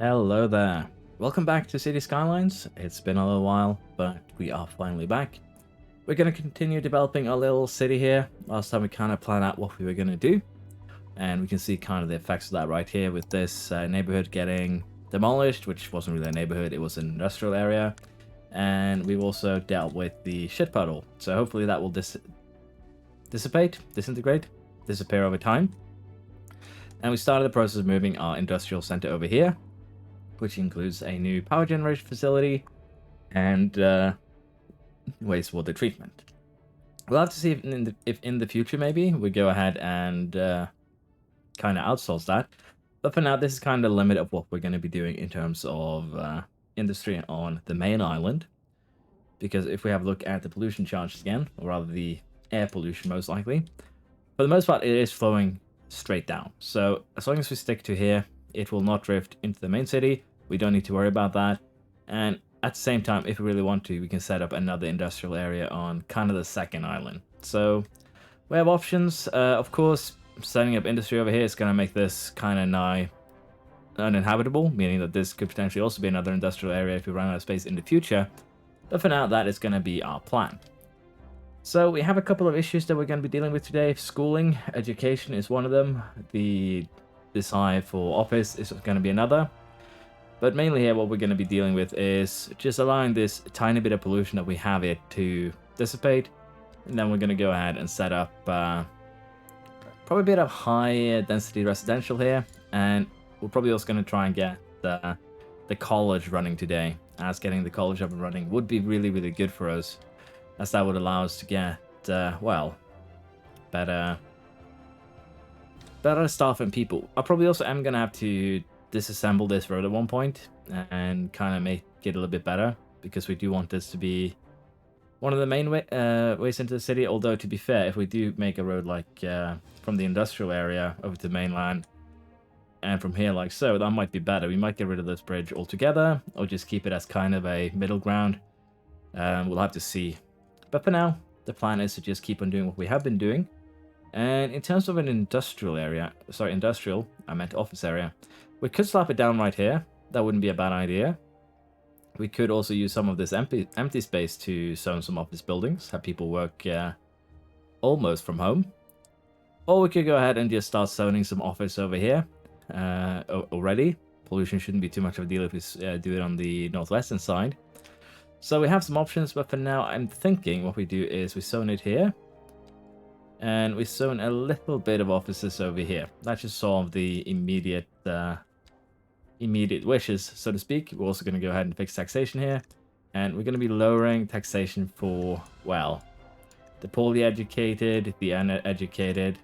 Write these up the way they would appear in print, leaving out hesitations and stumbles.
Hello there. Welcome back to Cities Skylines. It's been a little while, but we are finally back. We're going to continue developing our little city here. Last time we kind of planned out what we were going to do, and we can see kind of the effects of that right here with this neighborhood getting demolished, which wasn't really a neighborhood, it was an industrial area. And we've also dealt with the shit puddle, so hopefully that will dissipate, disintegrate, disappear over time. And we started the process of moving our industrial center over here, which includes a new power generation facility and wastewater treatment. We'll have to see if in the future maybe we go ahead and kind of outsource that. But for now, this is kind of the limit of what we're going to be doing in terms of industry on the main island. Because if we have a look at the pollution charges again, or rather the air pollution most likely, for the most part it is flowing straight down. So as long as we stick to here, it will not drift into the main city. We don't need to worry about that. And at the same time, if we really want to, we can set up another industrial area on kind of the second island. So we have options. Of course, setting up industry over here is going to make this kind of nigh uninhabitable, meaning that this could potentially also be another industrial area if we run out of space in the future. But for now, that is going to be our plan. So we have a couple of issues that we're going to be dealing with today. Schooling, education is one of them. The desire for office is going to be another. But mainly here, what we're going to be dealing with is just allowing this tiny bit of pollution that we have here to dissipate. And then we're going to go ahead and set up probably a bit of high density residential here. And we're probably also going to try and get the college running today, as getting the college up and running would be really, really good for us, as that would allow us to get, well, better staff and people. I probably also am going to have to disassemble this road at one point and kind of make it a little bit better, because we do want this to be one of the main ways into the city. Although, to be fair, if we do make a road like from the industrial area over to the mainland and from here like so, that might be better. We might get rid of this bridge altogether or just keep it as kind of a middle ground. We'll have to see. But for now, the plan is to just keep on doing what we have been doing. And in terms of an industrial area, sorry, industrial, I meant office area, we could slap it down right here. That wouldn't be a bad idea. We could also use some of this empty space to zone some office buildings, have people work almost from home. Or we could go ahead and just start zoning some office over here already. Pollution shouldn't be too much of a deal if we do it on the northwestern side. So we have some options, but for now I'm thinking what we do is we zone it here. And we zone a little bit of offices over here. That should solve the immediate wishes, so to speak. We're also going to go ahead and fix taxation here. And we're going to be lowering taxation for, well, the poorly educated, the uneducated,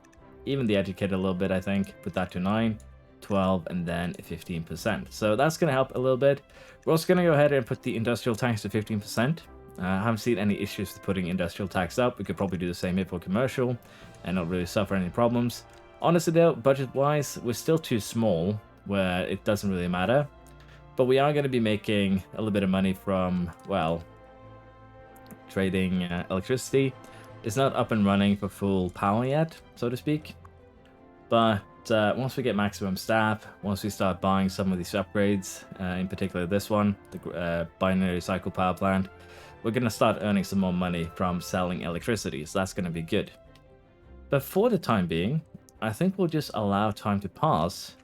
even the educated a little bit, I think. Put that to 9, 12, and then 15%. So that's going to help a little bit. We're also going to go ahead and put the industrial tax to 15%. I haven't seen any issues with putting industrial tax up. We could probably do the same here for commercial and not really suffer any problems. Honestly though, budget-wise, we're still too small where it doesn't really matter. But we are going to be making a little bit of money from, well, trading electricity. It's not up and running for full power yet, so to speak. But once we get maximum staff, once we start buying some of these upgrades, in particular this one, the binary cycle power plant, we're going to start earning some more money from selling electricity, so that's going to be good. But for the time being, I think we'll just allow time to pass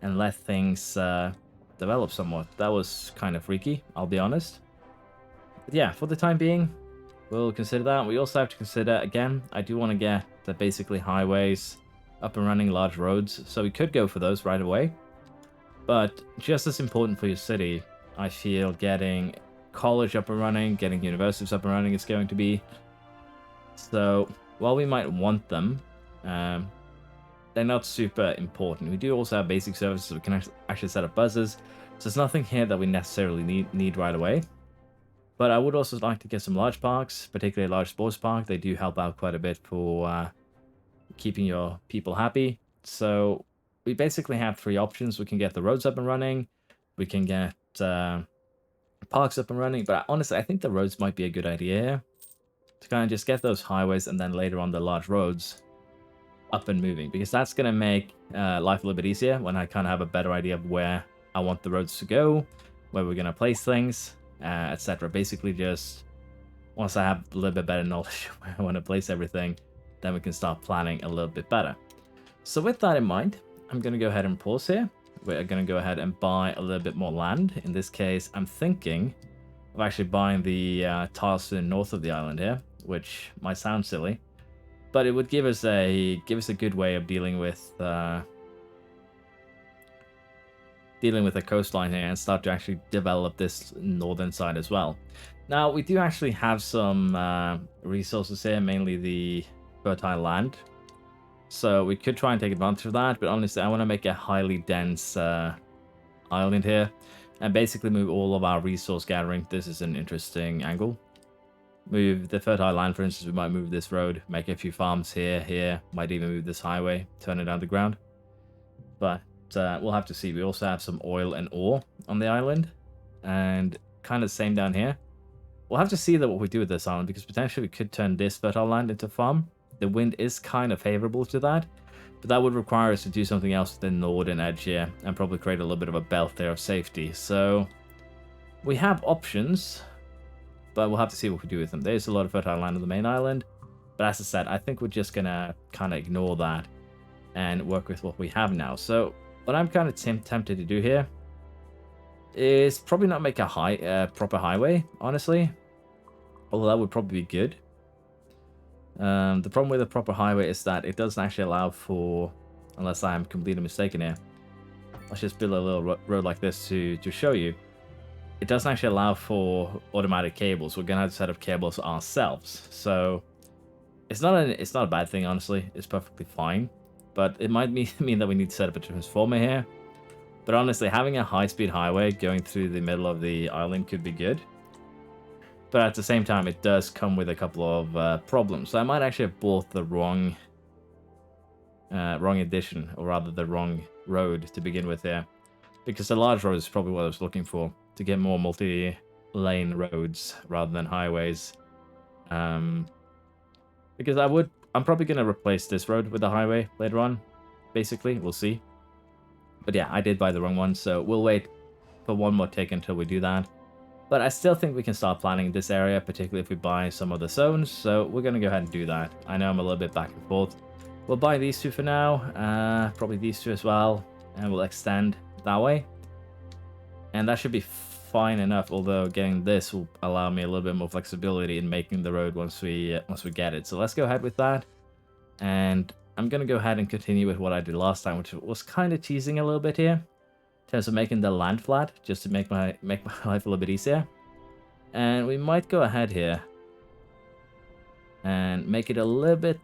and let things develop somewhat. That was kind of freaky, I'll be honest. But yeah, for the time being, we'll consider that. We also have to consider, again, I do want to get the basically highways up and running, large roads, so we could go for those right away. But just as important for your city, I feel getting college up and running, getting universities up and running is going to be. So while we might want them, they're not super important. We do also have basic services. We can actually set up buses. So there's nothing here that we necessarily need right away. But I would also like to get some large parks, particularly a large sports park. They do help out quite a bit for keeping your people happy. So we basically have three options. We can get the roads up and running. We can get parks up and running, but honestly, I think the roads might be a good idea here, to kind of just get those highways and then later on the large roads up and moving, because that's going to make life a little bit easier when I kind of have a better idea of where I want the roads to go, where we're going to place things, etc. Basically, just once I have a little bit better knowledge of where I want to place everything, then we can start planning a little bit better. So with that in mind, I'm going to go ahead and pause here. We're going to go ahead and buy a little bit more land. In this case, I'm thinking of actually buying the tiles to the north of the island here, which might sound silly, but it would give us a good way of dealing with the coastline here and start to actually develop this northern side as well. Now, we do actually have some resources here, mainly the fertile land. So we could try and take advantage of that, but honestly, I want to make a highly dense island here and basically move all of our resource gathering. This is an interesting angle. Move the fertile land, for instance. We might move this road, make a few farms here, might even move this highway, turn it underground. But we'll have to see. We also have some oil and ore on the island, and kind of same down here. We'll have to see what we do with this island, because potentially we could turn this fertile land into farm. The wind is kind of favorable to that, but that would require us to do something else with the northern edge here and probably create a little bit of a belt there of safety. So we have options, but we'll have to see what we do with them. There's a lot of fertile land on the main island, but as I said, I think we're just gonna kind of ignore that and work with what we have now. So what I'm kind of tempted to do here is probably not make a proper highway, honestly, although that would probably be good. The problem with a proper highway is that it doesn't actually allow for, unless I am completely mistaken here, let's just build a little road like this to show you. It doesn't actually allow for automatic cables. We're gonna have to set up cables ourselves. So it's not a bad thing, honestly. It's perfectly fine, but it might mean that we need to set up a transformer here. But honestly, having a high-speed highway going through the middle of the island could be good. But at the same time, it does come with a couple of problems. So I might actually have bought the wrong edition, or rather the wrong road to begin with here. Because the large road is probably what I was looking for, to get more multi-lane roads rather than highways. Because I'm probably going to replace this road with a highway later on, basically. We'll see. But yeah, I did buy the wrong one, so we'll wait for one more tick until we do that. But I still think we can start planning this area, particularly if we buy some other zones. So we're going to go ahead and do that. I know I'm a little bit back and forth. We'll buy these two for now. Probably these two as well. And we'll extend that way. And that should be fine enough. Although getting this will allow me a little bit more flexibility in making the road once we get it. So let's go ahead with that. And I'm going to go ahead and continue with what I did last time, which was kind of teasing a little bit here. In terms of making the land flat, just to make my life a little bit easier. And we might go ahead here and make it a little bit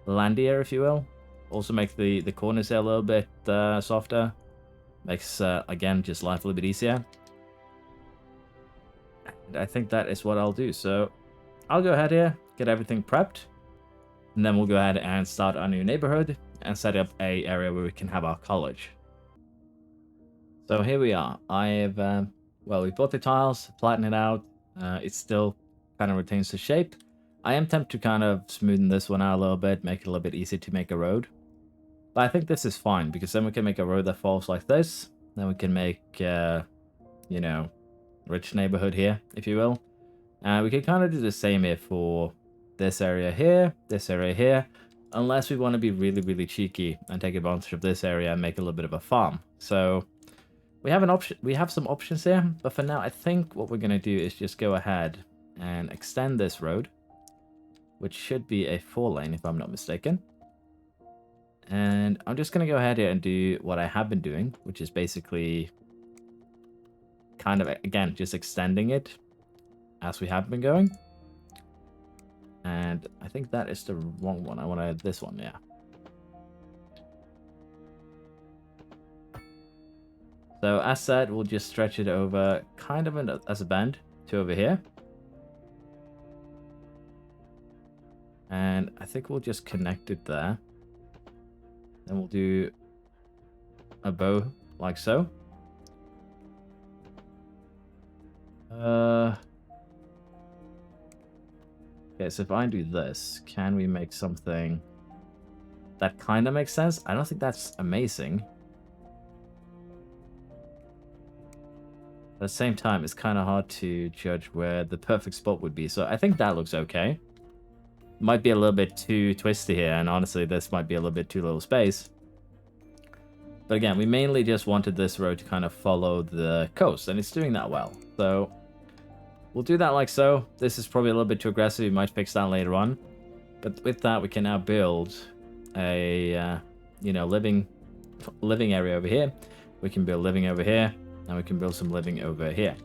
landier, if you will. Also make the corners here a little bit softer. Makes, again, just life a little bit easier. And I think that is what I'll do. So I'll go ahead here, get everything prepped. And then we'll go ahead and start our new neighborhood and set up a area where we can have our college. So here we are. I have, well, we bought the tiles, flattened it out. It still kind of retains the shape. I am tempted to kind of smoothen this one out a little bit, make it a little bit easier to make a road. But I think this is fine, because then we can make a road that falls like this. Then we can make, you know, rich neighborhood here, if you will. We can kind of do the same here for this area here, unless we want to be really, really cheeky and take advantage of this area and make a little bit of a farm. So we have an option. We have some options here, but for now, I think what we're going to do is just go ahead and extend this road, which should be a 4-lane, if I'm not mistaken. And I'm just going to go ahead here and do what I have been doing, which is basically kind of, again, just extending it as we have been going. And I think that is the wrong one. I want to add this one, yeah. So as said, we'll just stretch it over kind of as a bend to over here. And I think we'll just connect it there. Then we'll do a bow like so. Okay, so if I do this, can we make something that kind of makes sense? I don't think that's amazing. the same time, it's kind of hard to judge where the perfect spot would be. So I think that looks okay. Might be a little bit too twisty here, and honestly, this might be a little bit too little space. But again, we mainly just wanted this road to kind of follow the coast, and it's doing that well. So we'll do that like so. This is probably a little bit too aggressive. We might fix that later on. But with that, we can now build a, you know, living area over here. We can build living over here, and we can build some living over here.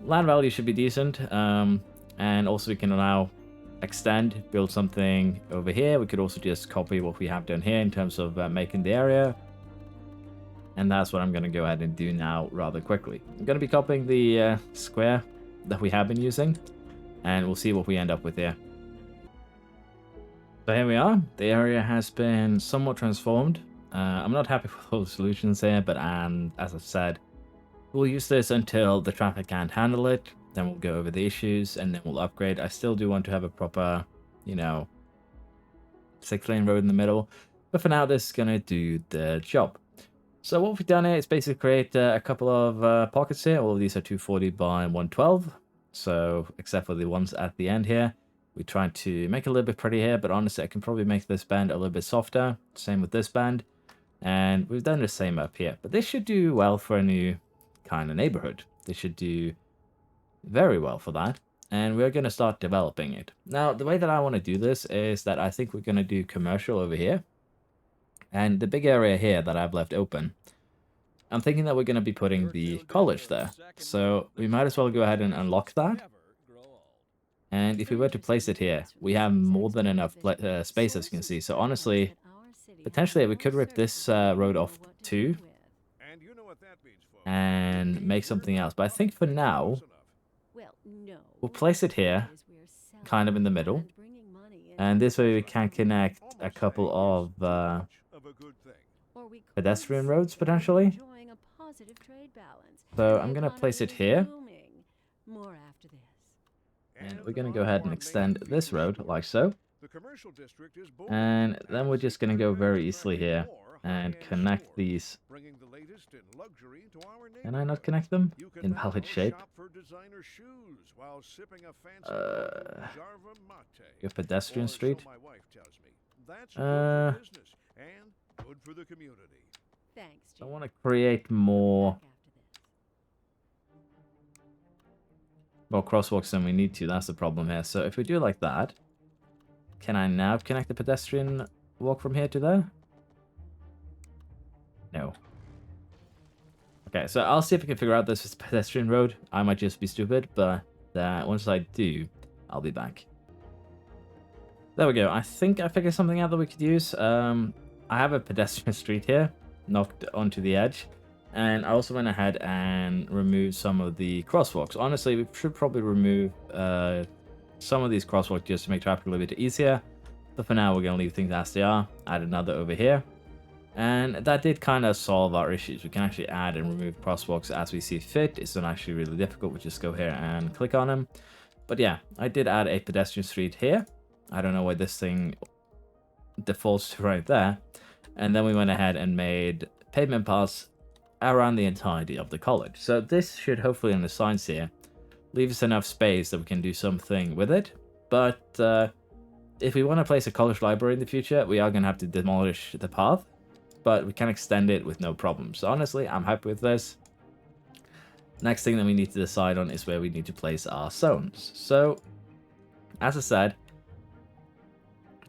Land value should be decent, and also we can now extend, build something over here. We could also just copy what we have done here in terms of making the area. And that's what I'm going to go ahead and do now rather quickly. I'm going to be copying the square that we have been using, and we'll see what we end up with here. So here we are. The area has been somewhat transformed. I'm not happy with all the solutions here, but as I've said, we'll use this until the traffic can't handle it. Then we'll go over the issues, and then we'll upgrade. I still do want to have a proper, you know, 6-lane road in the middle. But for now, this is going to do the job. So what we've done here is basically create a couple of pockets here. All of these are 240 by 112. So except for the ones at the end here. We tried to make it a little bit pretty here, but honestly, I can probably make this band a little bit softer. Same with this band. And we've done the same up here. But this should do well for a new kind of neighborhood. This should do very well for that. And we're going to start developing it. Now, the way that I want to do this is that I think we're going to do commercial over here. And the big area here that I've left open, I'm thinking that we're going to be putting the college there. So we might as well go ahead and unlock that. And if we were to place it here, we have more than enough space, as you can see. So honestly, potentially we could rip this road off too and make something else. But I think for now, we'll place it here, kind of in the middle. And this way we can connect a couple of pedestrian roads, potentially. So I'm going to place it here. And we're going to go ahead and extend this road, like so. And then we're just going to go very easily here and connect these. Can I not connect them? Invalid shape. Go pedestrian street. I want to create more crosswalks than we need to. That's the problem here. So if we do like that, can I now connect the pedestrian walk from here to there? No. Okay, so I'll see if I can figure out this pedestrian road. I might just be stupid, but once I do, I'll be back. There we go. I think I figured something out that we could use. I have a pedestrian street here, knocked onto the edge. And I also went ahead and removed some of the crosswalks. Honestly, we should probably remove some of these crosswalks just to make traffic a little bit easier. But for now, we're going to leave things as they are. Add another over here. And that did kind of solve our issues. We can actually add and remove crosswalks as we see fit. It's not actually really difficult. We just go here and click on them. But yeah, I did add a pedestrian street here. I don't know why this thing defaults to right there. And then we went ahead and made pavement paths around the entirety of the college. So this should hopefully, in the signs here, leave us enough space that we can do something with it. But if we want to place a college library in the future, we are going to have to demolish the path. But we can extend it with no problem. So honestly, I'm happy with this. Next thing that we need to decide on is where we need to place our zones. So, as I said,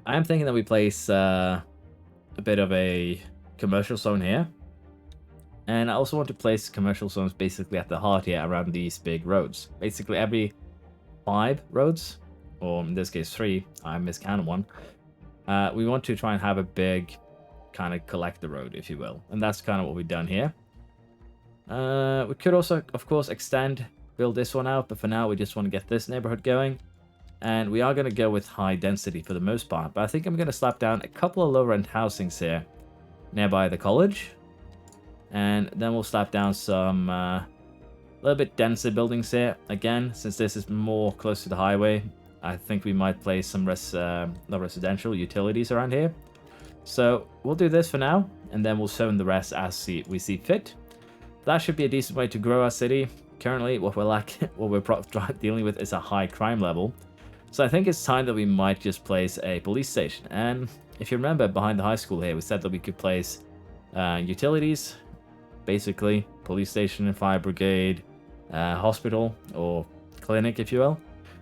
I am thinking that we place a bit of a commercial zone here. And I also want to place commercial zones basically at the heart here around these big roads. Basically every 5 roads, or in this case 3, I miscounted one. We want to try and have a big kind of collector road, if you will. And that's kind of what we've done here. We could also, of course, build this one out. But for now, we just want to get this neighborhood going. And we are going to go with high density for the most part. But I think I'm going to slap down a couple of low-rent housings here nearby the college. And then we'll slap down some little bit denser buildings here. Again, since this is more close to the highway, I think we might place some not residential utilities around here. So we'll do this for now, and then we'll zone the rest as we see fit. That should be a decent way to grow our city. currently what we're dealing with is a high crime level. So I think it's time that we might just place a police station. And if you remember, behind the high school here, we said that we could place utilities, basically police station and fire brigade, hospital or clinic, if you will.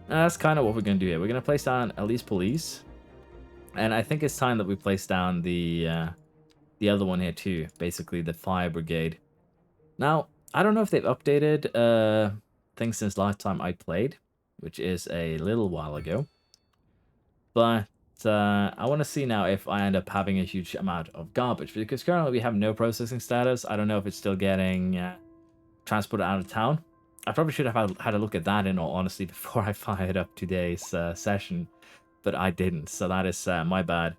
And that's kind of what we're going to do here. We're going to place down at least police. And I think it's time that we place down the other one here too, basically the fire brigade. Now, I don't know if they've updated things since last time I played, which is a little while ago. But I want to see now if I end up having a huge amount of garbage, because currently we have no processing status. I don't know if it's still getting transported out of town. I probably should have had a look at that in all honesty before I fired up today's session, but I didn't, so that is my bad.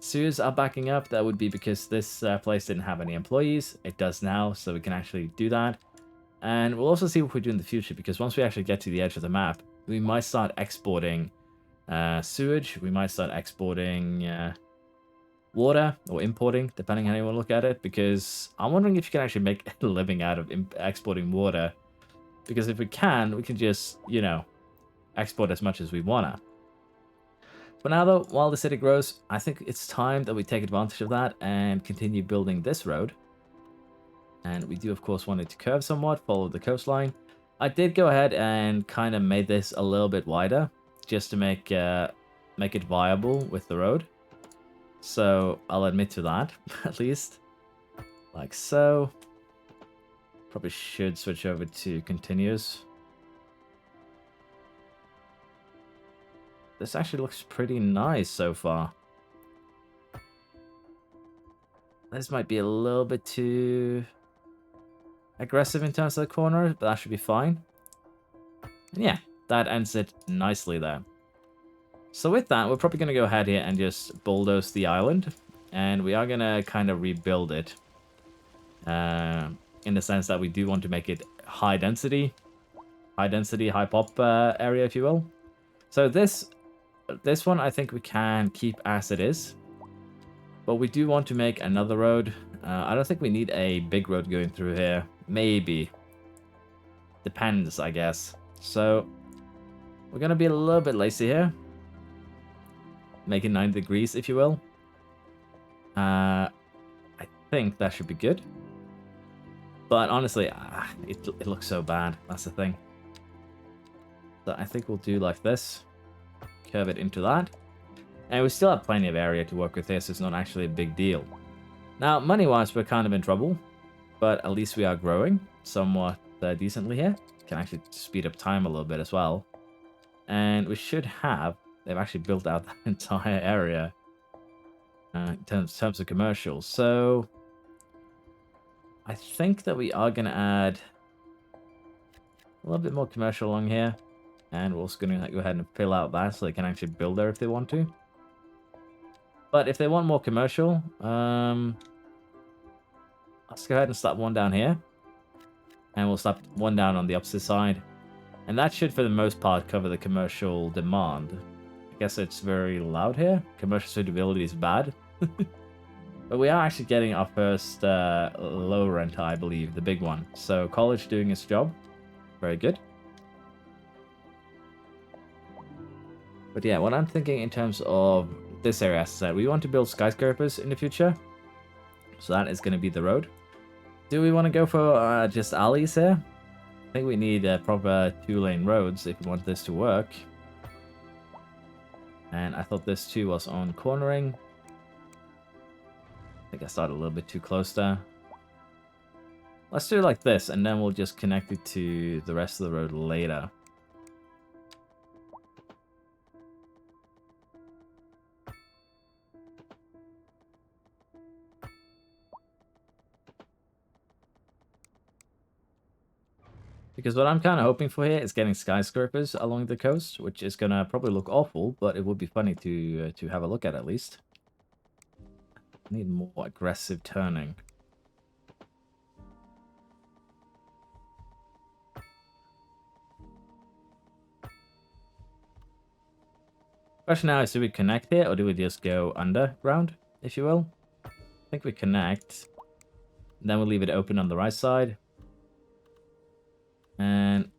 Sewers are backing up. That would be because this place didn't have any employees. It does now, so we can actually do that. And we'll also see what we do in the future, because once we actually get to the edge of the map, we might start exporting sewage. We might start exporting water, or importing, depending on how you want to look at it, because I'm wondering if you can actually make a living out of exporting water. Because if we can just, you know, export as much as we wanna. But now though, while the city grows, I think it's time that we take advantage of that and continue building this road. And we do of course want it to curve somewhat, follow the coastline. I did go ahead and kind of made this a little bit wider, just to make it viable with the road. So I'll admit to that, at least. Like so. Probably should switch over to continuous. This actually looks pretty nice so far. This might be a little bit too aggressive in terms of the corner, but that should be fine. And yeah, that ends it nicely there. So with that, we're probably going to go ahead here and just bulldoze the island. And we are going to kind of rebuild it. In the sense that we do want to make it high density, high pop area, if you will. So this one I think we can keep as it is. But we do want to make another road. I don't think we need a big road going through here. Maybe. Depends, I guess. So we're going to be a little bit lazy here. Make it 90 degrees, if you will. I think that should be good. But honestly, it looks so bad. That's the thing. So I think we'll do like this. Curve it into that. And we still have plenty of area to work with here, so it's not actually a big deal. Now, money-wise, we're kind of in trouble. But at least we are growing somewhat decently here. Can actually speed up time a little bit as well. And we should have... They've actually built out that entire area. In terms of commercials. So... I think that we are going to add a little bit more commercial along here. And we're also going to go ahead and fill out that so they can actually build there if they want to. But if they want more commercial, let's go ahead and slap one down here. And we'll slap one down on the opposite side. And that should, for the most part, cover the commercial demand. I guess it's very loud here. Commercial suitability is bad. But we are actually getting our first low rent, I believe, the big one. So college doing its job. Very good. But yeah, what I'm thinking in terms of this area, as I said, we want to build skyscrapers in the future. So that is going to be the road. Do we want to go for just alleys here? I think we need proper 2-lane roads if we want this to work. And I thought this too was on cornering. I think I started a little bit too close there. Let's do it like this, and then we'll just connect it to the rest of the road later. Because what I'm kind of hoping for here is getting skyscrapers along the coast, which is going to probably look awful, but it would be funny to have a look at least. I need more aggressive turning. Question now is, do we connect here, or do we just go underground, if you will? I think we connect. Then we'll leave it open on the right side. And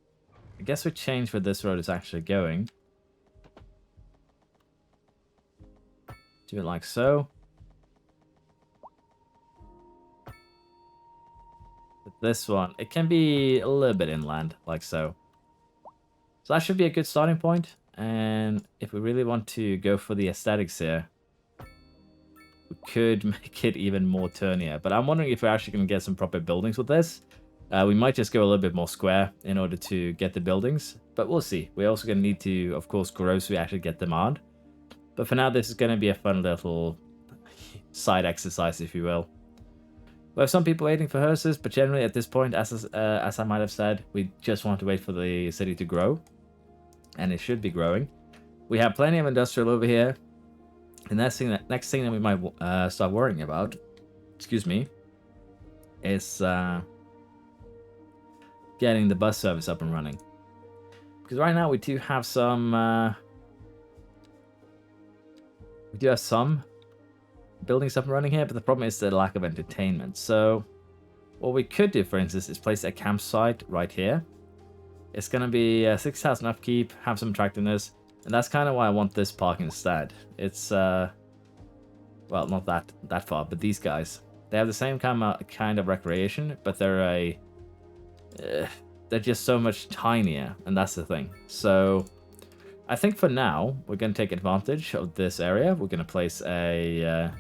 I guess we change where this road is actually going. Do it like so. With this one, it can be a little bit inland, like so. So that should be a good starting point. And if we really want to go for the aesthetics here, we could make it even more turnier. But I'm wondering if we're actually going to get some proper buildings with this. We might just go a little bit more square in order to get the buildings. But we'll see. We're also going to need to, of course, grow so we actually get demand. But for now, this is going to be a fun little side exercise, if you will. We have some people waiting for hearses, but generally at this point, as I might have said, we just want to wait for the city to grow. And it should be growing. We have plenty of industrial over here. The next thing that we might start worrying about, excuse me, is getting the bus service up and running. Because right now we do have some buildings up and running here, but the problem is the lack of entertainment. So what we could do, for instance, is place a campsite right here. It's going to be 6,000 upkeep, have some attractiveness, and that's kind of why I want this park instead. It's, well, not that far, but these guys, they have the same kind of recreation, but they're just so much tinier, and that's the thing. So I think for now, we're going to take advantage of this area. We're going to place a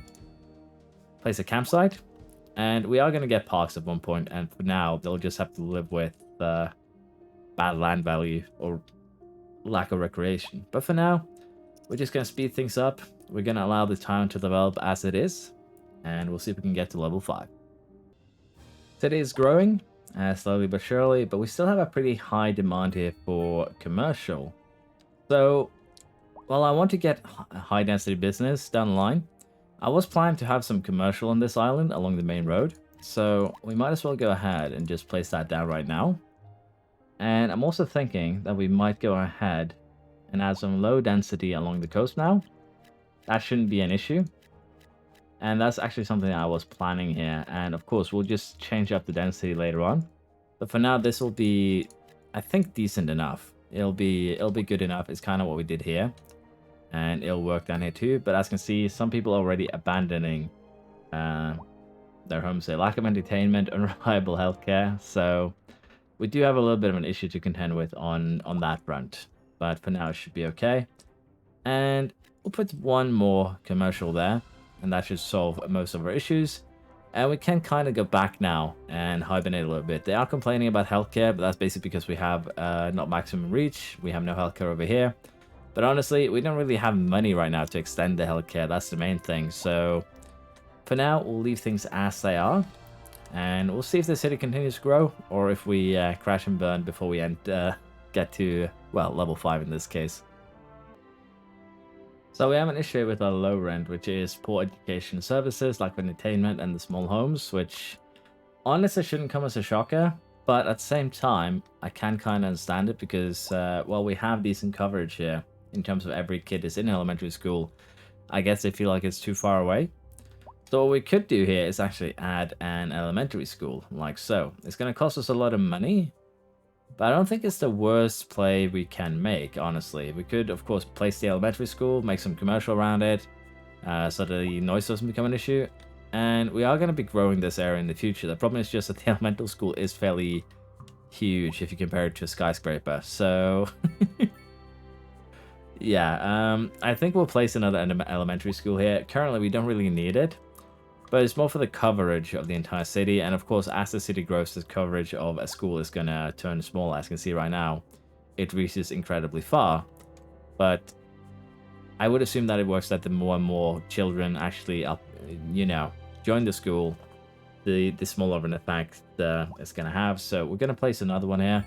campsite, and we are going to get parks at one point, and for now, they'll just have to live with bad land value or lack of recreation. But for now, we're just going to speed things up. We're going to allow the town to develop as it is, and we'll see if we can get to level 5. City is growing, slowly but surely, but we still have a pretty high demand here for commercial. So, while I want to get high density business down the line, I was planning to have some commercial on this island along the main road. So, we might as well go ahead and just place that down right now. And I'm also thinking that we might go ahead and add some low density along the coast now. That shouldn't be an issue. And that's actually something that I was planning here. And of course, we'll just change up the density later on. But for now, this will be, I think, decent enough. It'll be good enough. It's kind of what we did here. And it'll work down here too. But as you can see, some people are already abandoning their homes. They lack of entertainment, unreliable healthcare. So we do have a little bit of an issue to contend with on that front. But for now, it should be okay. And we'll put one more commercial there. And that should solve most of our issues. And we can kind of go back now and hibernate a little bit. They are complaining about healthcare, but that's basically because we have not maximum reach. We have no healthcare over here. But honestly, we don't really have money right now to extend the healthcare. That's the main thing. So for now, we'll leave things as they are. And we'll see if the city continues to grow, or if we crash and burn before we get to, well, level 5 in this case. So we have an issue with our low rent, which is poor education services like entertainment and the small homes, which honestly shouldn't come as a shocker. But at the same time, I can kind of understand it because, well, we have decent coverage here in terms of every kid is in elementary school. I guess they feel like it's too far away. So what we could do here is actually add an elementary school, like so. It's going to cost us a lot of money, but I don't think it's the worst play we can make, honestly. We could, of course, place the elementary school, make some commercial around it, so the noise doesn't become an issue. And we are going to be growing this area in the future. The problem is just that the elemental school is fairly huge if you compare it to a skyscraper. So, yeah, I think we'll place another elementary school here. Currently, we don't really need it. But it's more for the coverage of the entire city. And of course, as the city grows, the coverage of a school is going to turn small. As you can see right now, it reaches incredibly far. But I would assume that it works that the more and more children actually, join the school, the smaller of an effect it's going to have. So we're going to place another one here.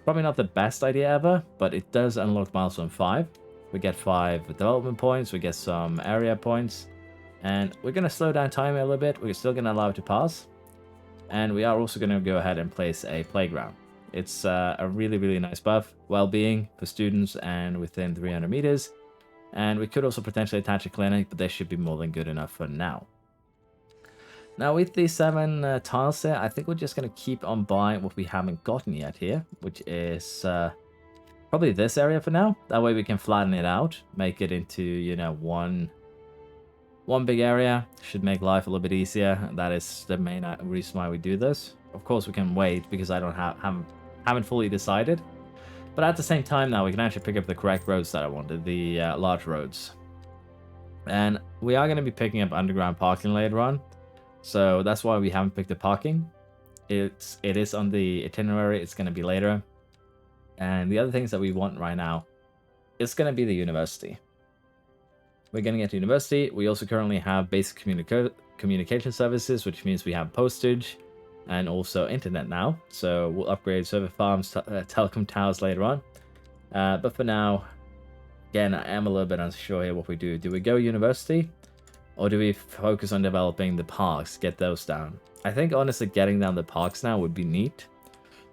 Probably not the best idea ever, but it does unlock milestone 5. We get 5 development points. We get some area points. And we're going to slow down time a little bit. We're still going to allow it to pass. And we are also going to go ahead and place a playground. It's a really, really nice buff. Well-being for students and within 300 meters. And we could also potentially attach a clinic, but this should be more than good enough for now. Now with these 7 tiles here, I think we're just going to keep on buying what we haven't gotten yet here, which is probably this area for now. That way we can flatten it out, make it into, you know, one big area. Should make life a little bit easier. That is the main reason why we do this. Of course, we can wait because I haven't fully decided. But at the same time now, we can actually pick up the correct roads that I wanted, the large roads. And we are going to be picking up underground parking later on. So that's why we haven't picked up parking. It is on the itinerary. It's going to be later. And the other things that we want right now is going to be the university. We're going to get to university. We also currently have basic communication services, which means we have postage and also internet now. So we'll upgrade server farms, telecom towers later on. But for now, again, I am a little bit unsure here what we do. Do we go university? Or do we focus on developing the parks, get those down? I think, honestly, getting down the parks now would be neat.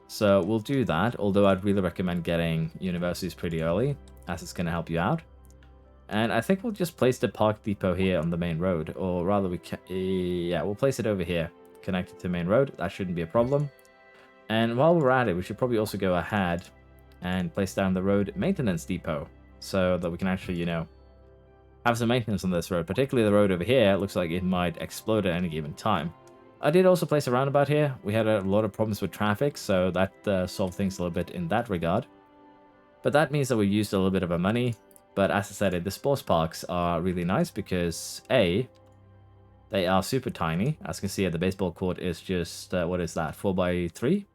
So we'll do that, although I'd really recommend getting universities pretty early, as it's going to help you out. And I think we'll just place the park depot here on the main road, or rather we'll place it over here, connected to the main road. That shouldn't be a problem. And while we're at it, we should probably also go ahead and place down the road maintenance depot, so that we can actually, you know, have some maintenance on this road. Particularly the road over here, looks like it might explode at any given time. I did also place a roundabout here. We had a lot of problems with traffic, so that solved things a little bit in that regard. But that means that we used a little bit of our money. But as I said, the sports parks are really nice because, A, they are super tiny. As you can see, the baseball court is just, what is that, 4x3?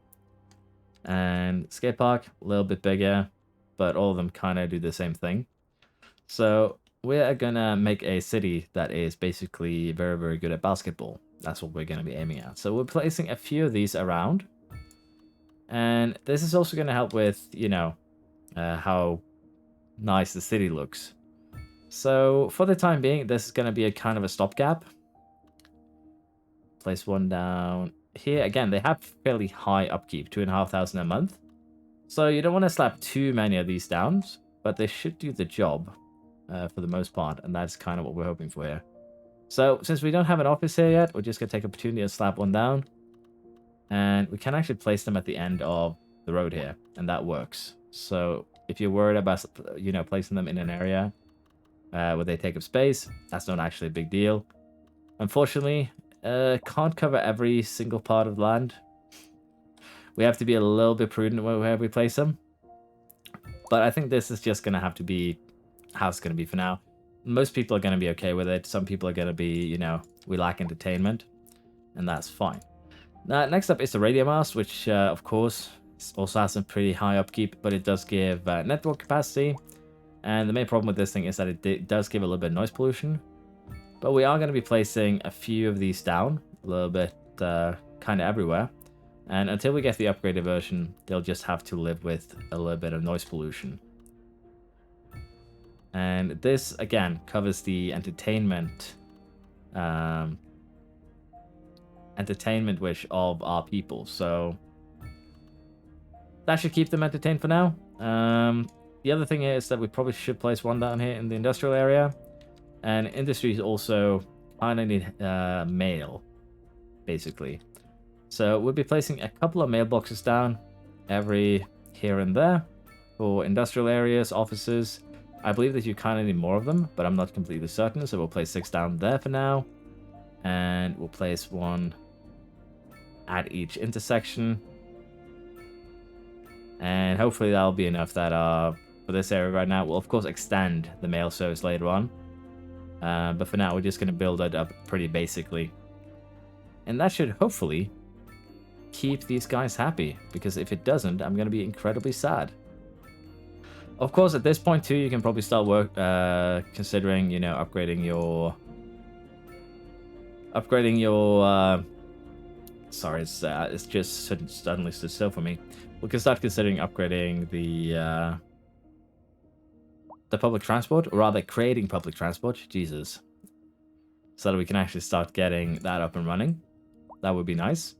And skate park, a little bit bigger, but all of them kind of do the same thing. So we're going to make a city that is basically very, very good at basketball. That's what we're going to be aiming at. So we're placing a few of these around. And this is also going to help with, you know, how nice the city looks. So for the time being, this is going to be a kind of a stopgap. Place one down here. Again, they have fairly high upkeep, 2,500 a month. So you don't want to slap too many of these down, but they should do the job for the most part. And that's kind of what we're hoping for here. So since we don't have an office here yet, we're just going to take opportunity and slap one down. And we can actually place them at the end of the road here. And that works. So if you're worried about, you know, placing them in an area where they take up space, that's not actually a big deal. Unfortunately, can't cover every single part of the land. We have to be a little bit prudent where we place them. But I think this is just going to have to be how it's going to be for now. Most people are going to be okay with it. Some people are going to be, you know, we lack entertainment. And that's fine. Now, next up is the radio mast, which, of course, also has some pretty high upkeep. But it does give network capacity. And the main problem with this thing is that it does give a little bit of noise pollution. But we are going to be placing a few of these down. A little bit kind of everywhere. And until we get the upgraded version, they'll just have to live with a little bit of noise pollution. And this, again, covers the entertainment wish of our people. So that should keep them entertained for now. The other thing is that we probably should place one down here in the industrial area. And industries also kind of need mail, basically. So we'll be placing a couple of mailboxes down every here and there for industrial areas, offices. I believe that you kind of need more of them, but I'm not completely certain. So we'll place 6 down there for now. And we'll place one at each intersection. And hopefully that'll be enough that for this area right now. We'll, of course, extend the mail service later on. But for now, we're just going to build it up pretty basically. And that should hopefully keep these guys happy. Because if it doesn't, I'm going to be incredibly sad. Of course, at this point too, you can probably start considering, you know, upgrading your. Sorry, it's just suddenly stood still for me. We can start considering upgrading the public transport, or rather creating public transport. Jesus, so that we can actually start getting that up and running. That would be nice.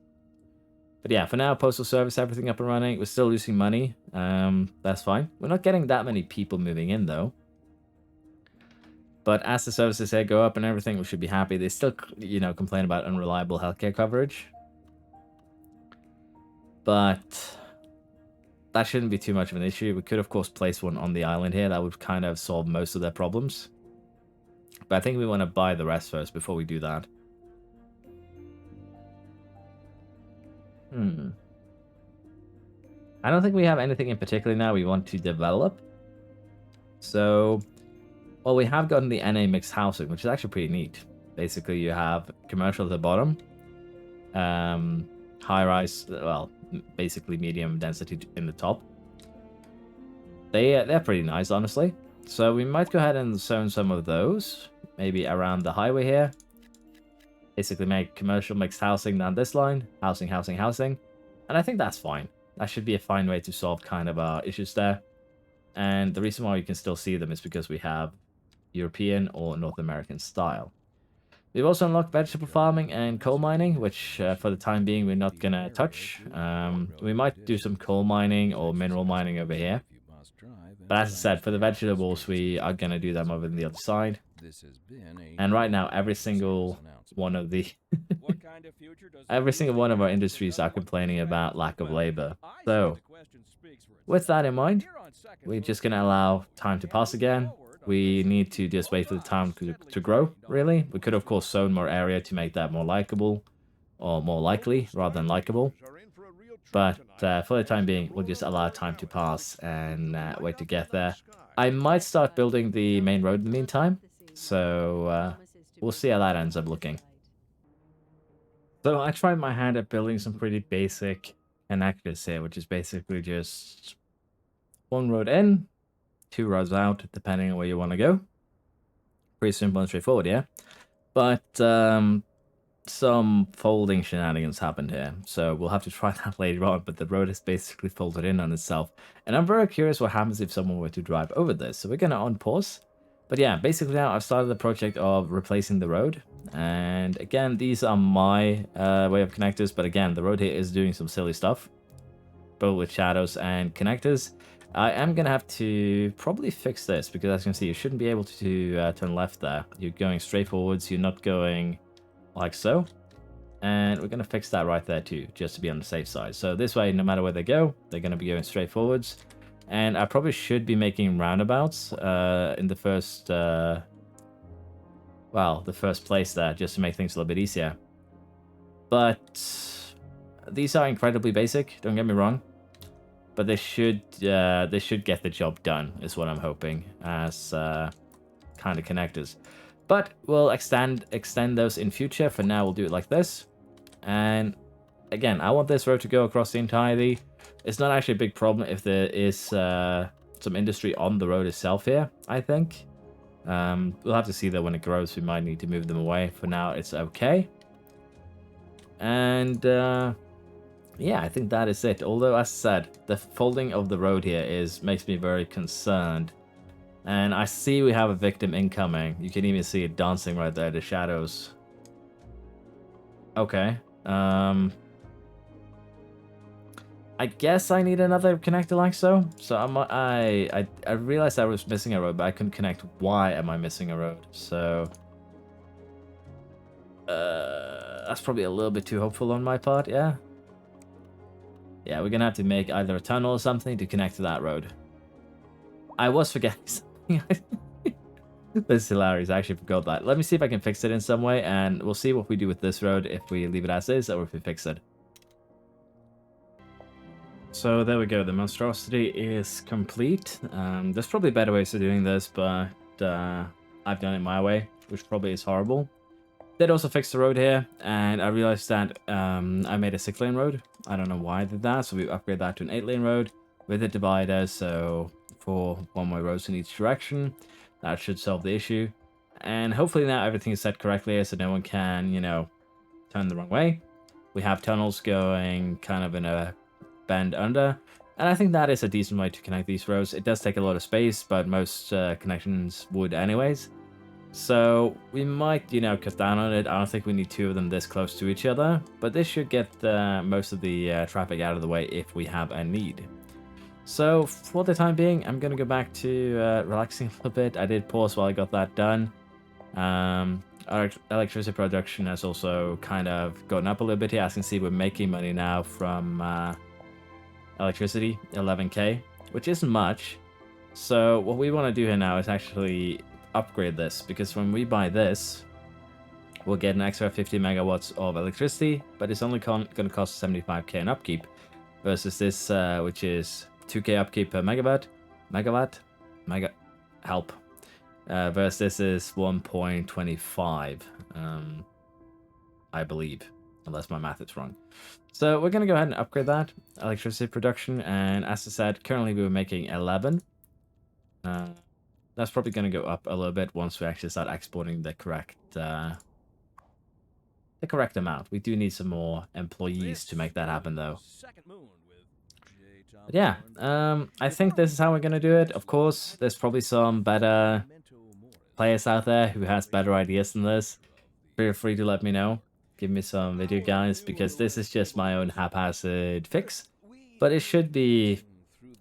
But yeah, for now, postal service, everything up and running. We're still losing money. That's fine. We're not getting that many people moving in, though. But as the services here go up and everything, we should be happy. They still, complain about unreliable healthcare coverage. But that shouldn't be too much of an issue. We could, of course, place one on the island here. That would kind of solve most of their problems. But I think we want to buy the rest first before we do that. I don't think we have anything in particular now we want to develop. So, well, we have gotten the NA mixed housing, which is actually pretty neat. Basically, you have commercial at the bottom, high rise, well, basically medium density in the top. They're pretty nice, honestly. So we might go ahead and zone some of those, maybe around the highway here. Basically make commercial mixed housing down this line, housing, and I think that's fine. That should be a fine way to solve kind of our issues there. And the reason why we can still see them is because we have European or North American style. We've also unlocked vegetable farming and coal mining, which for the time being we're not going to touch. We might do some coal mining or mineral mining over here. But as I said, for the vegetables, we are going to do them over on the other side. And right now, every single one of our industries are complaining about lack of labor. So, with that in mind, we're just going to allow time to pass again. We need to just wait for the town to grow, really. We could, of course, zone more area to make that more likable, or more likely, rather than likable. But for the time being, we'll just allow time to pass and wait to get there. I might start building the main road in the meantime, so we'll see how that ends up looking. So I tried my hand at building some pretty basic connectors here, which is basically just one road in, 2 roads out, depending on where you want to go. Pretty simple and straightforward, yeah? But some folding shenanigans happened here, so we'll have to try that later on, but the road is basically folded in on itself. And I'm very curious what happens if someone were to drive over this, so we're going to unpause. But yeah, basically now I've started the project of replacing the road. And again, these are my way of connectors, but again, the road here is doing some silly stuff, both with shadows and connectors. I am going to have to probably fix this, because as you can see, you shouldn't be able to turn left there. You're going straight forwards, you're not going like so. And we're going to fix that right there too, just to be on the safe side. So this way, no matter where they go, they're going to be going straight forwards. And I probably should be making roundabouts in the first, the first place there, just to make things a little bit easier. But these are incredibly basic, don't get me wrong. But they should get the job done, is what I'm hoping, as kind of connectors. But we'll extend those in future. For now, we'll do it like this. And again, I want this road to go across the entirety. It's not actually a big problem if there is some industry on the road itself here, I think. We'll have to see that when it grows. We might need to move them away. For now, it's okay. And yeah, I think that is it. Although, as I said, the folding of the road here makes me very concerned. And I see we have a victim incoming. You can even see it dancing right there, the shadows. Okay. I guess I need another connector like so. So I realized I was missing a road, but I couldn't connect. Why am I missing a road? So that's probably a little bit too hopeful on my part, yeah? Yeah, we're gonna have to make either a tunnel or something to connect to that road. I was forgetting something. This is hilarious. I actually forgot that. Let me see if I can fix it in some way, and we'll see what we do with this road, if we leave it as is or if we fix it. So there we go. The monstrosity is complete. There's probably better ways of doing this, but I've done it my way, which probably is horrible. Did also fix the road here, and I realized that I made a 6-lane road. I don't know why I did that, so we upgraded that to an 8-lane road with a divider, so 4 one-way roads in each direction. That should solve the issue. And hopefully now everything is set correctly so no one can, turn the wrong way. We have tunnels going kind of in a bend under, and I think that is a decent way to connect these roads. It does take a lot of space, but most connections would anyways. So we might, cut down on it. I don't think we need 2 of them this close to each other, but this should get most of the traffic out of the way if we have a need. So for the time being, I'm going to go back to relaxing a little bit. I did pause while I got that done. Our electricity production has also kind of gone up a little bit here. As you can see, we're making money now from electricity, 11k, which isn't much. So what we want to do here now is actually upgrade this, because when we buy this, we'll get an extra 50 megawatts of electricity, but it's only going to cost 75k in upkeep, versus this, which is 2k upkeep per help. Versus this is 1.25, I believe, unless my math is wrong. So we're going to go ahead and upgrade that electricity production, and as I said, currently we were making 11. That's probably going to go up a little bit once we actually start exporting the correct amount. We do need some more employees to make that happen, though. But yeah, I think this is how we're going to do it. Of course, there's probably some better players out there who has better ideas than this. Feel free to let me know. Give me some video guys, because this is just my own haphazard fix. But it should be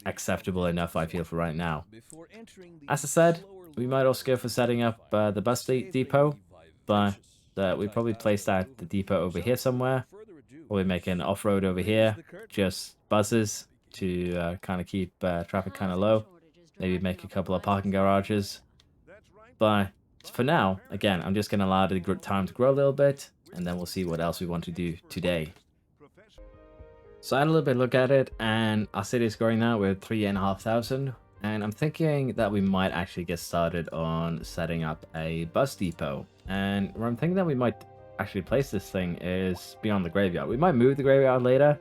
acceptable enough, I feel, for right now. As I said, we might also go for setting up the bus depot, but we probably place that the depot over here somewhere. Or we make an off-road over here, just buses to kind of keep traffic kind of low. Maybe make a couple of parking garages. But for now, again, I'm just going to allow the time to grow a little bit, and then we'll see what else we want to do today. So I had a little bit look at it, and our city is growing now with 3,500, and I'm thinking that we might actually get started on setting up a bus depot. And where I'm thinking that we might actually place this thing is beyond the graveyard. We might move the graveyard later,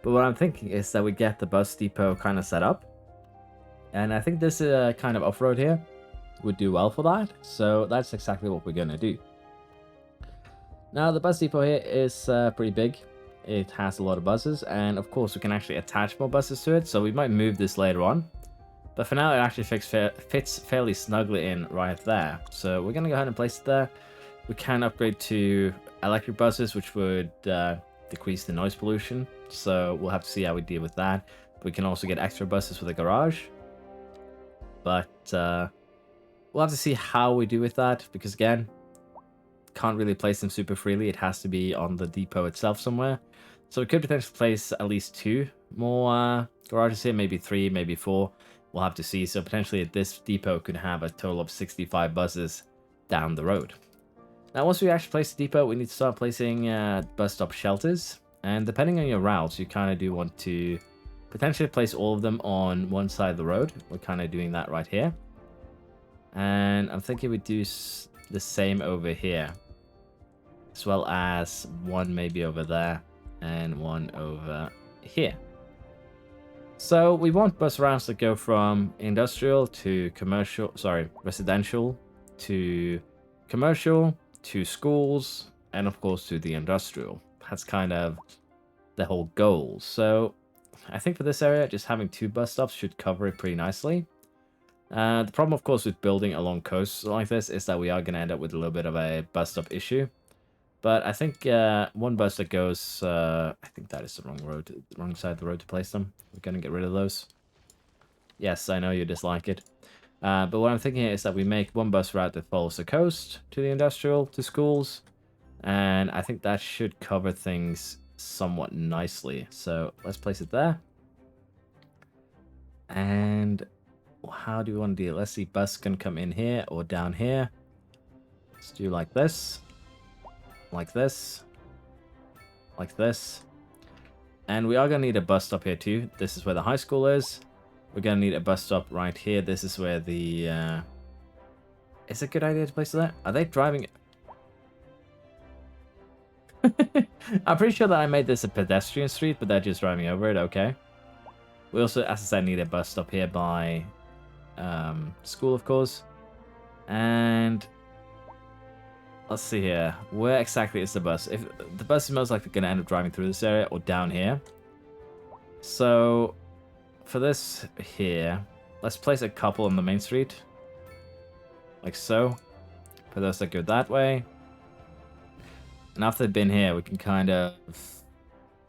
but what I'm thinking is that we get the bus depot kind of set up, and I think this kind of off-road here would do well for that, so that's exactly what we're going to do. Now, the bus depot here is pretty big. It has a lot of buses, and of course we can actually attach more buses to it, so we might move this later on. But for now, it actually fits fairly snugly in right there, so we're going to go ahead and place it there. We can upgrade to electric buses, which would decrease the noise pollution, so we'll have to see how we deal with that. We can also get extra buses for the garage, but we'll have to see how we do with that, because again, can't really place them super freely. It has to be on the depot itself somewhere. So we could potentially place at least 2 more garages here, maybe 3, maybe 4. We'll have to see. So potentially this depot could have a total of 65 buses down the road. Now, once we actually place the depot, we need to start placing bus stop shelters. And depending on your routes, you kind of do want to potentially place all of them on one side of the road. We're kind of doing that right here. And I'm thinking we do the same over here, as well as one maybe over there and one over here. So we want bus routes that go from industrial to commercial, residential to commercial to schools, and of course to the industrial. That's kind of the whole goal. So I think for this area, just having 2 bus stops should cover it pretty nicely. The problem, of course, with building along coasts like this is that we are going to end up with a little bit of a bus stop issue. But I think one bus that goes, I think that is the wrong side of the road to place them. We're going to get rid of those. Yes, I know you dislike it. But what I'm thinking is that we make one bus route that follows the coast to the industrial, to schools. And I think that should cover things somewhat nicely. So let's place it there. And how do we want to do it? Let's see, bus can come in here or down here. Let's do like this. Like this. Like this. And we are going to need a bus stop here too. This is where the high school is. We're going to need a bus stop right here. This is where the... Is it a good idea to place it there? Are they driving... I'm pretty sure that I made this a pedestrian street, but they're just driving over it. Okay. We also, as I said, need a bus stop here by school, of course. And let's see here. Where exactly is the bus? If the bus is most likely going to end up driving through this area or down here. So for this here, let's place a couple on the main street. Like so. For those that go that way. And after they've been here, we can kind of...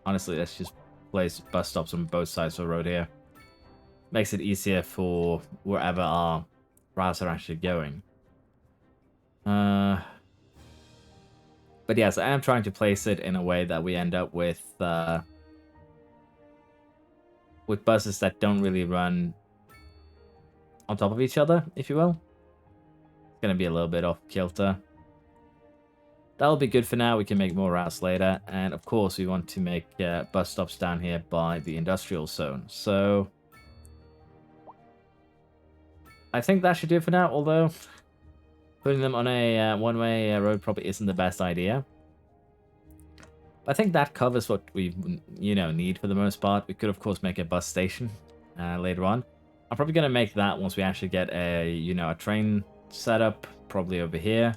Honestly, let's just place bus stops on both sides of the road here. Makes it easier for wherever our routes are actually going. But yes, I am trying to place it in a way that we end up with buses that don't really run on top of each other, if you will. It's going to be a little bit off kilter. That'll be good for now. We can make more routes later. And of course, we want to make bus stops down here by the industrial zone. So I think that should do it for now, although putting them on a one-way road probably isn't the best idea. I think that covers what we, need for the most part. We could, of course, make a bus station later on. I'm probably going to make that once we actually get a train setup, probably over here.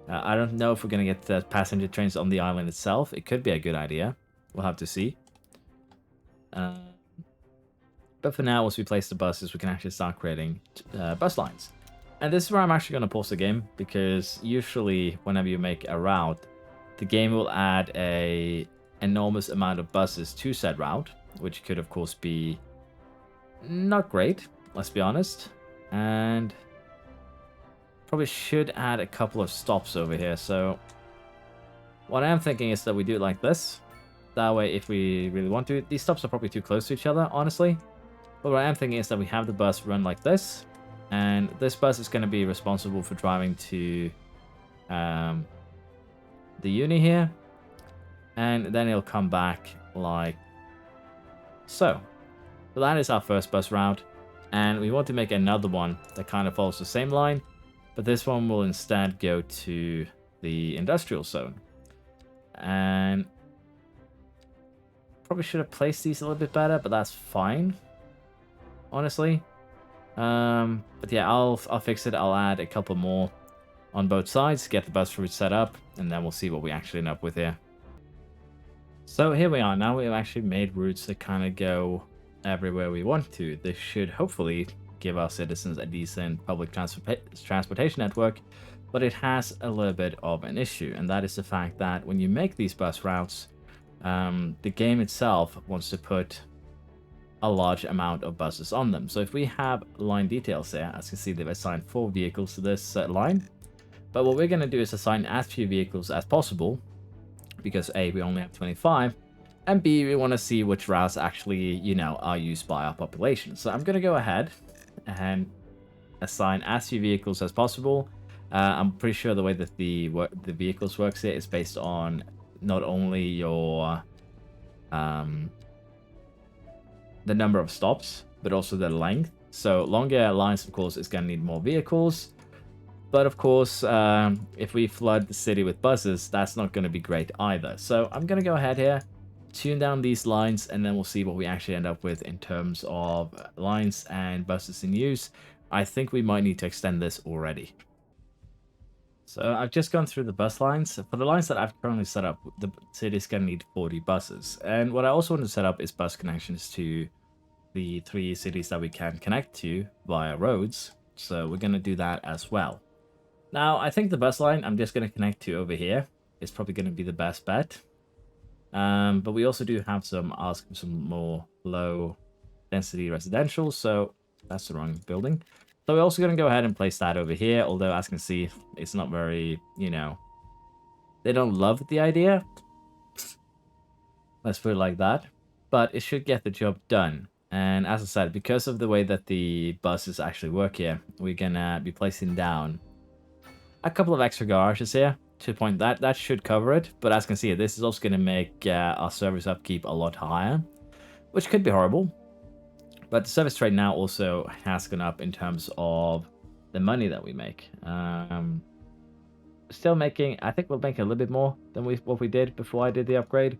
I don't know if we're going to get the passenger trains on the island itself. It could be a good idea. We'll have to see. But for now, once we place the buses, we can actually start creating bus lines. And this is where I'm actually going to pause the game, because usually whenever you make a route, the game will add a enormous amount of buses to said route, which could of course be not great, let's be honest. And probably should add a couple of stops over here. So what I'm thinking is that we do it like this. That way, if we really want to, these stops are probably too close to each other, honestly. But what I'm thinking is that we have the bus run like this, and this bus is going to be responsible for driving to the uni here, and then it'll come back like so. So that is our first bus route, and we want to make another one that kind of follows the same line, but this one will instead go to the industrial zone. And probably should have placed these a little bit better, but that's fine, honestly. But yeah, I'll fix it. I'll add a couple more on both sides, get the bus route set up, and then we'll see what we actually end up with here. So here we are. Now we've actually made routes that kind of go everywhere we want to. This should hopefully give our citizens a decent public transportation network, but it has a little bit of an issue, and that is the fact that when you make these bus routes, the game itself wants to put a large amount of buses on them. So if we have line details here, as you can see, they've assigned 4 vehicles to this line. But what we're going to do is assign as few vehicles as possible, because A, we only have 25, and B, we want to see which routes actually, are used by our population. So I'm going to go ahead and assign as few vehicles as possible. I'm pretty sure the way that the vehicles works here is based on not only your the number of stops, but also the length. So longer lines, of course, is going to need more vehicles. But of course, if we flood the city with buses, that's not going to be great either. So I'm going to go ahead here, tune down these lines, and then we'll see what we actually end up with in terms of lines and buses in use. I think we might need to extend this already. So I've just gone through the bus lines. For the lines that I've currently set up, the city is going to need 40 buses. And what I also want to set up is bus connections to the 3 cities that we can connect to via roads. So we're going to do that as well. Now, I think the bus line I'm just going to connect to over here is probably going to be the best bet. But we also do have some more low density residential, so that's the wrong building. So we're also going to go ahead and place that over here, although as you can see, it's not very, they don't love the idea. Let's put it like that. But it should get the job done. And as I said, because of the way that the buses actually work here, we're going to be placing down a couple of extra garages here to the point that should cover it. But as you can see, this is also going to make our service upkeep a lot higher, which could be horrible. But the service trade now also has gone up in terms of the money that we make. Still making, I think we'll make a little bit more than what we did before I did the upgrade.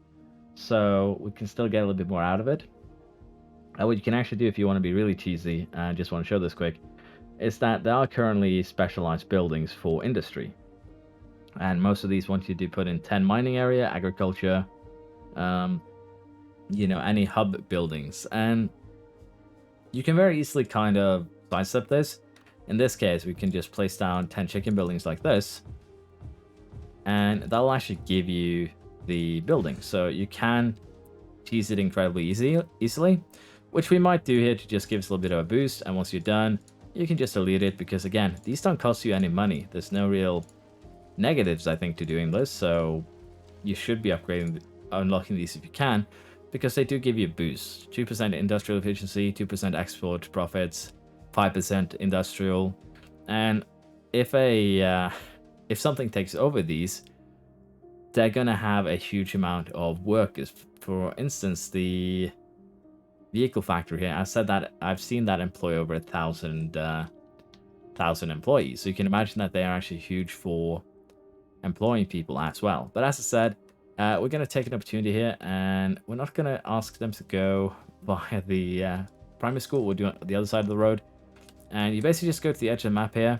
So we can still get a little bit more out of it. What you can actually do if you want to be really cheesy, and just want to show this quick, is that there are currently specialized buildings for industry. And most of these want you to put in 10 mining area, agriculture, any hub buildings. And you can very easily kind of sidestep this. In this case, we can just place down 10 chicken buildings like this, and that'll actually give you the building. So you can cheese it incredibly easily, which we might do here to just give us a little bit of a boost. And once you're done, you can just delete it, because again, these don't cost you any money. There's no real negatives, I think, to doing this, so you should be unlocking these if you can, because they do give you a boost. 2% industrial efficiency, 2% export profits, 5% industrial, and if something takes over these, they're gonna have a huge amount of workers. For instance, the vehicle factory here, I've seen that employ over 1,000 employees. So you can imagine that they are actually huge for employing people as well. But as I said, we're going to take an opportunity here, and we're not going to ask them to go via the primary school. We'll do it on the other side of the road. And you basically just go to the edge of the map here,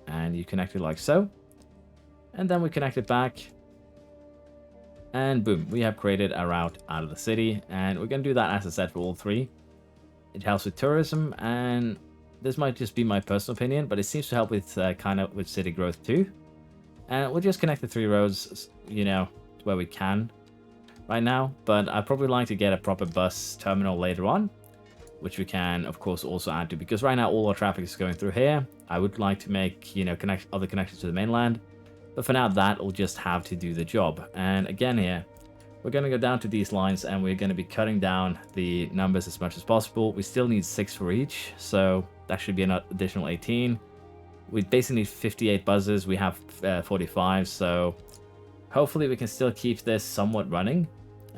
and you connect it like so. And then we connect it back. And boom, we have created a route out of the city. And we're going to do that, as I said, for all three. It helps with tourism, and this might just be my personal opinion, but it seems to help with kind of with city growth too. And we'll just connect the 3 roads, you know, where we can right now. But I'd probably like to get a proper bus terminal later on, which we can, of course, also add to, because right now all our traffic is going through here. I would like to make, you know, other connections to the mainland. But for now, that will just have to do the job. And again here, we're going to go down to these lines, and we're going to be cutting down the numbers as much as possible. We still need 6 for each, so that should be an additional 18. We basically need 58 buses. We have 45, so hopefully we can still keep this somewhat running.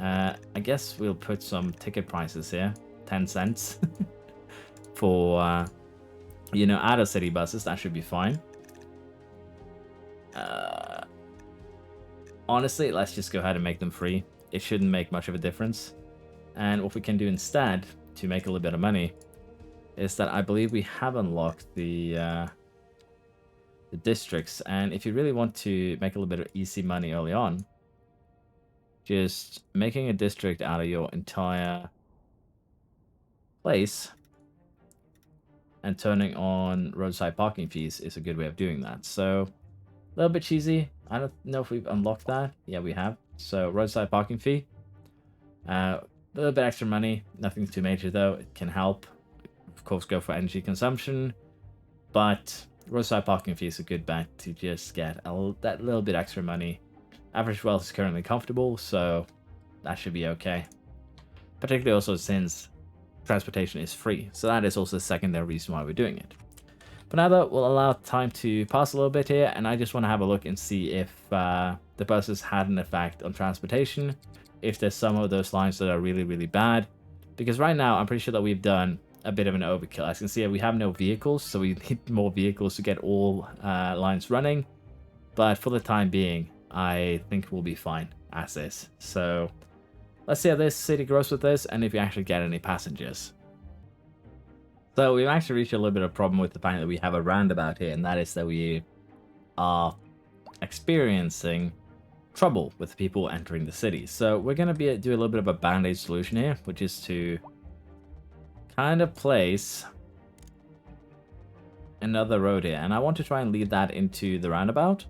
I guess we'll put some ticket prices here, 10 cents for, you know, out of city buses. That should be fine. Honestly, let's just go ahead and make them free. It shouldn't make much of a difference. And what we can do instead to make a little bit of money is that I believe we have unlocked the districts. And if you really want to make a little bit of easy money early on, just making a district out of your entire place and turning on roadside parking fees is a good way of doing that. So a little bit cheesy. I don't know if we've unlocked that. Yeah, we have. So roadside parking fee. A little bit extra money. Nothing too major though. It can help. Of course, go for energy consumption. But roadside parking fee is a good bet to just get that little bit extra money. Average wealth is currently comfortable, so that should be okay. Particularly also since transportation is free. So that is also the secondary reason why we're doing it. But now that we'll allow time to pass a little bit here, and I just want to have a look and see if the buses had an effect on transportation, if there's some of those lines that are really, really bad. Because right now, I'm pretty sure that we've done a bit of an overkill. As you can see, we have no vehicles, so we need more vehicles to get all lines running. But for the time being, I think we'll be fine as is. So let's see how this city grows with this, and if we actually get any passengers. So we've actually reached a little bit of a problem with the fact that we have a roundabout here, and that is that we are experiencing trouble with people entering the city. So we're going to do a little bit of a band-aid solution here, which is to kind of place another road here. And I want to try and lead that into the roundabout.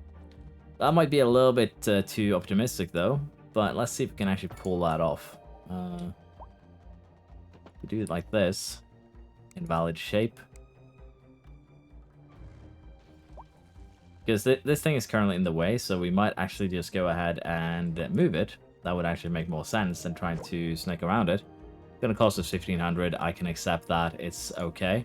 That might be a little bit too optimistic though, but let's see if we can actually pull that off. We do it like this. Invalid shape. Because this thing is currently in the way, so we might actually just go ahead and move it. That would actually make more sense than trying to snake around it. It's gonna cost us 1,500. I can accept that. It's okay.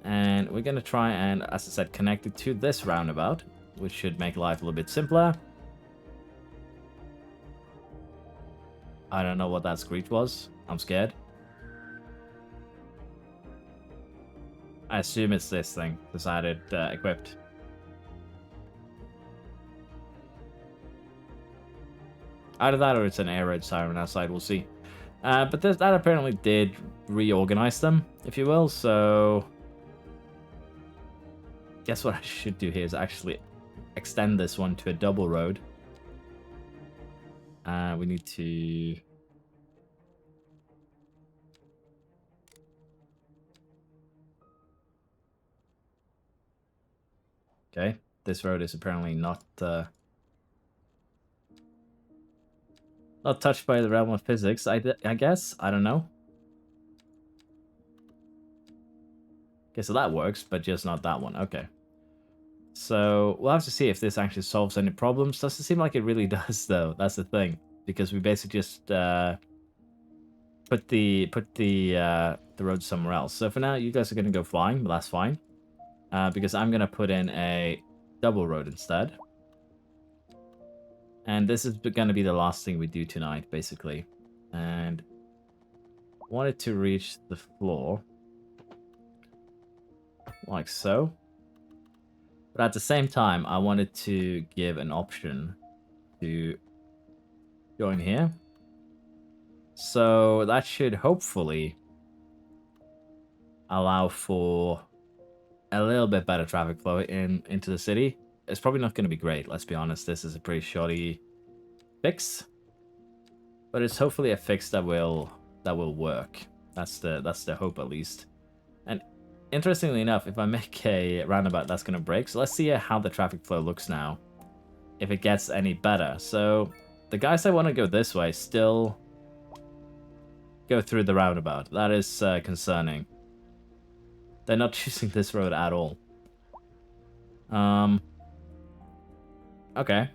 And we're gonna try and, as I said, connect it to this roundabout, which should make life a little bit simpler. I don't know what that screech was. I'm scared. I assume it's this thing. Decided equipped. Either that or it's an air raid siren outside. We'll see. But that apparently did reorganize them, if you will. So guess what I should do here is actually extend this one to a double road. We need to... Okay, this road is apparently not touched by the realm of physics, I guess. I don't know. Okay, so that works, but just not that one. Okay. So we'll have to see if this actually solves any problems. Doesn't seem like it really does, though. That's the thing, because we basically just put the road somewhere else. So for now, you guys are gonna go flying, but that's fine, because I'm gonna put in a double road instead. And this is gonna be the last thing we do tonight, basically. And wanted to reach the floor like so. But at the same time, I wanted to give an option to join here. So that should hopefully allow for a little bit better traffic flow into the city. It's probably not going to be great, let's be honest. This is a pretty shoddy fix. But it's hopefully a fix that will work. That's the hope, at least. And interestingly enough, if I make a roundabout that's going to break, so let's see how the traffic flow looks now, if it gets any better. So the guys that want to go this way still go through the roundabout. That is concerning. They're not choosing this road at all. Okay.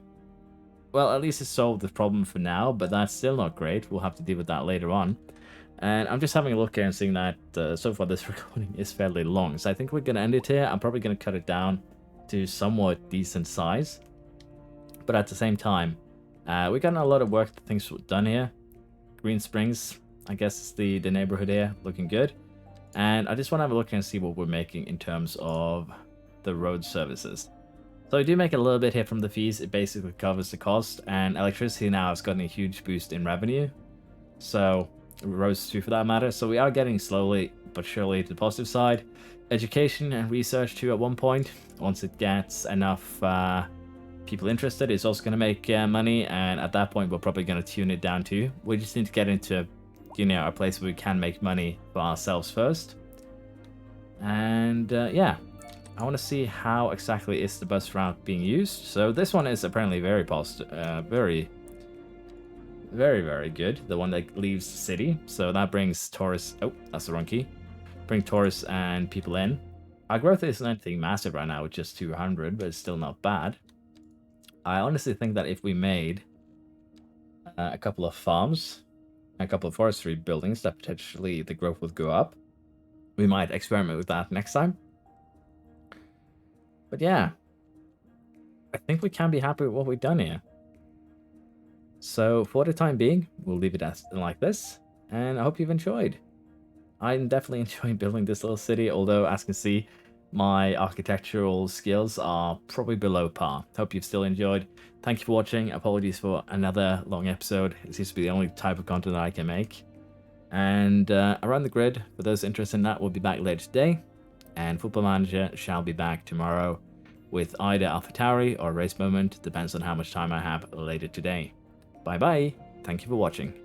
Well, at least it solved the problem for now, but that's still not great. We'll have to deal with that later on. And I'm just having a look here and seeing that so far this recording is fairly long. So I think we're going to end it here. I'm probably going to cut it down to somewhat decent size. But at the same time, we got a lot of work, things done here. Green Springs, I guess, is the neighborhood here, looking good. And I just want to have a look and see what we're making in terms of the road services. So I do make a little bit here from the fees. It basically covers the cost. And electricity now has gotten a huge boost in revenue. So roads too, for that matter. So we are getting slowly but surely to the positive side. Education and research too at one point. Once it gets enough people interested, it's also going to make money. And at that point, we're probably going to tune it down too. We just need to get into, you know, a place where we can make money for ourselves first. And yeah, I want to see how exactly is the bus route being used. So this one is apparently very positive, very good. The one that leaves the city. So that brings tourists. Oh, that's the wrong key. Bring tourists and people in. Our growth isn't anything massive right now with just 200, but it's still not bad. I honestly think that if we made a couple of farms, a couple of forestry buildings, that potentially the growth would go up. We might experiment with that next time. But yeah, I think we can be happy with what we've done here. So for the time being, we'll leave it as like this, and I hope you've enjoyed. I'm definitely enjoying building this little city, although as you can see, my architectural skills are probably below par. Hope you've still enjoyed. Thank you for watching. Apologies for another long episode. It seems to be the only type of content that I can make. And Around the Grid, for those interested in that, will be back later today. And Football Manager shall be back tomorrow with either AlphaTauri or Race Moment, depends on how much time I have later today. Bye bye, thank you for watching.